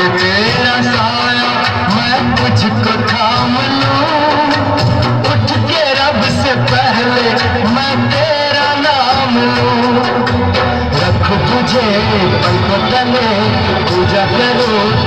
तेरा साया मैं तुझको थाम लूं, उठ के रब से पहले मैं तेरा नाम लूं। रख तुझे पलकों तले, पूजा करूं